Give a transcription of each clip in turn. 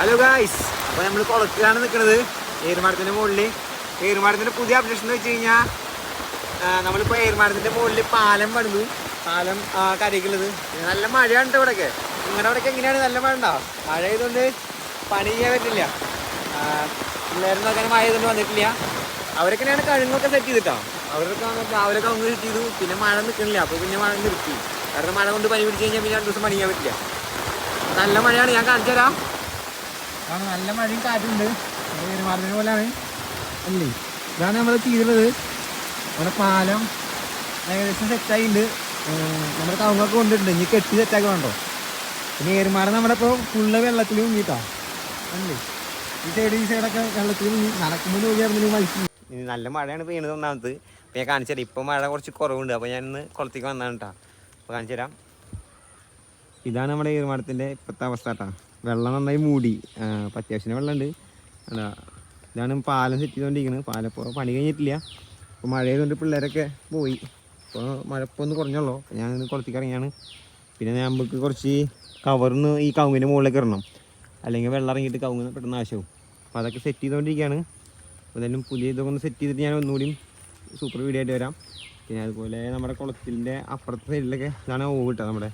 Hello guys, അപ്പോൾ നമ്മൾ കുളത്തിലാണ് നിൽക്കുന്നത്. ഏറുമാടത്തിൻ്റെ മുകളിൽ. ഏറുമാടത്തിൻ്റെ പുതിയ അപ്ഡേഷൻ എന്ന് വെച്ച് കഴിഞ്ഞാൽ നമ്മളിപ്പോൾ ഏറുമാടത്തിൻ്റെ മുകളിൽ പാലം പണിതു. പാലം കരയ്ക്കുള്ളത്. നല്ല മഴയാണ് കേട്ടോ ഇവിടെയൊക്കെ. നിങ്ങളുടെ അവിടെയൊക്കെ എങ്ങനെയാണ്? നല്ല മഴ ഉണ്ടോ? മഴ ആയതുകൊണ്ട് പണി ചെയ്യാൻ പറ്റില്ല. പിള്ളേരൊന്നും അങ്ങനെ മഴ ആയതുകൊണ്ട് വന്നിട്ടില്ല. അവരൊക്കെയാണ് കഴുങ്ങൊക്കെ സെറ്റ് ചെയ്തിട്ടോ. അവരൊക്കെ രാവിലെ കവുങ്ങ് സെറ്റ് ചെയ്തു. പിന്നെ മഴ നിൽക്കണില്ല, അപ്പോൾ പിന്നെ മഴ നിർത്തി. കാരണം മഴ കൊണ്ട് പനി പിടിച്ച് കഴിഞ്ഞാൽ പിന്നെ 2 ദിവസം പണി ചെയ്യാൻ പറ്റില്ല. നല്ല മഴയാണ്, ഞാൻ കാണിച്ചു തരാം. ആണ് നല്ല മഴയും കാറ്റുണ്ട്. ഏറുമാടത്തിന് പോലെയാണ് അല്ലേ? ഇതാണ് നമ്മൾ ചെയ്തിട്ടുള്ളത്. നമ്മുടെ പാലം ഏകദേശം സെറ്റായിട്ടുണ്ട്. നമ്മുടെ കവുങ്ങൊക്കെ കൊണ്ടിട്ടുണ്ട്. ഇനി കെട്ടി സെറ്റാക്കി വേണ്ടോ. പിന്നെ ഏറുമാടം നമ്മുടെ ഇപ്പോൾ ഫുള്ള് വെള്ളത്തിൽ മുങ്ങിയിട്ടോ അല്ലേ? ഈ സൈഡൊക്കെ വെള്ളത്തിൽ മുങ്ങി. നടക്കുമ്പോൾ നോക്കിയായിരുന്നു മത്സ്യം. ഇനി നല്ല മഴയാണ് പെയ്യുന്നത് ഒന്നാമത്. അപ്പോൾ ഞാൻ കാണിച്ചു തരാം. ഇപ്പോൾ മഴ കുറച്ച് കുറവുണ്ട്. അപ്പോൾ ഞാനിന്ന് കുളത്തേക്ക് വന്നതാണ് കേട്ടോ. അപ്പോൾ കാണിച്ചു തരാം. ഇതാണ് നമ്മുടെ ഏറുമാടത്തിൻ്റെ ഇപ്പോഴത്തെ അവസ്ഥ കേട്ടോ. വെള്ളം നന്നായി മൂടി. അത്യാവശ്യം വെള്ളമുണ്ട്. അതാ ഇതാണ് പാലം സെറ്റ് ചെയ്തുകൊണ്ടിരിക്കുന്നത്. പാലം ഇപ്പോൾ പണി കഴിഞ്ഞിട്ടില്ല. ഇപ്പോൾ മഴ ചെയ്തുകൊണ്ട് പിള്ളേരൊക്കെ പോയി. ഇപ്പോൾ മഴ ഇപ്പോൾ ഒന്ന് കുറഞ്ഞുള്ളൂ. അപ്പോൾ ഞാനിന്ന് കുളത്തേക്ക് ഇറങ്ങിയാണ്. പിന്നെ നമുക്ക് കുറച്ച് കവറിന്ന് ഈ കവുങ്ങിൻ്റെ മുകളിലേക്ക് ഇടണം. അല്ലെങ്കിൽ വെള്ളം ഇറങ്ങിയിട്ട് കവുങ്ങ് പെട്ടെന്ന് ആവശ്യവും. അപ്പോൾ അതൊക്കെ സെറ്റ് ചെയ്തുകൊണ്ടിരിക്കുകയാണ്. അപ്പോൾ എന്തായാലും പുതിയ ഇതൊക്കെ ഒന്ന് സെറ്റ് ചെയ്തിട്ട് ഞാൻ ഒന്നുകൂടി സൂപ്പർ വീഡിയോ ആയിട്ട് വരാം. പിന്നെ അതുപോലെ നമ്മുടെ കുളത്തിൻ്റെ അപ്പുറത്തെ സൈഡിലൊക്കെ ഇതാണ് ഓവ് കിട്ടുക. നമ്മുടെ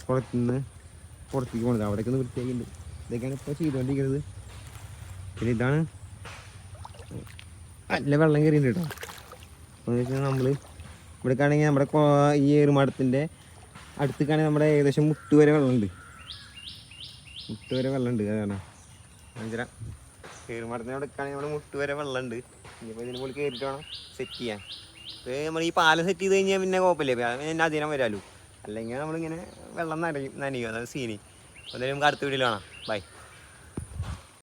കുളത്തിൽ നിന്ന് പുറത്തേക്ക് പോകുന്നത്. അവിടേക്ക് ഒന്ന് വൃത്തിയാക്കിയിട്ടുണ്ട്. ഇതൊക്കെയാണ് ഇപ്പോൾ ചെയ്തുകൊണ്ടിരിക്കുന്നത്. പിന്നെ ഇതാണ് നല്ല വെള്ളം കയറിയിട്ടുണ്ട് കേട്ടോ. അപ്പോൾ എന്ന് വെച്ചാൽ നമ്മൾ ഇവിടേക്കാണെങ്കിൽ നമ്മുടെ ഈ ഏറുമാടത്തിൻ്റെ അടുത്തേക്കാണെങ്കിൽ നമ്മുടെ ഏകദേശം മുട്ട് വരെ വെള്ളമുണ്ട്. അതാണ് ഭയങ്കര ഏറുമാടത്തിൻ്റെ അവിടേക്കാണെങ്കിൽ നമ്മുടെ മുട്ട് വരെ വെള്ളമുണ്ട്. ഇനിയിപ്പോൾ ഇതിന് മുകളിൽ കയറിയിട്ട് വേണം സെറ്റ് ചെയ്യാൻ. ഇപ്പോൾ നമ്മൾ ഈ പാലം സെറ്റ് ചെയ്ത് കഴിഞ്ഞാൽ പിന്നെ കുഴപ്പമില്ല. പിന്നെ അധികം വരാമല്ലോ. അല്ലെങ്കിൽ നമ്മളിങ്ങനെ വെള്ളം നനയും. അതാണ് സീനി. എന്തായാലും നമുക്ക് അടുത്ത വീഡിയോയിൽ കാണാം. ബൈ.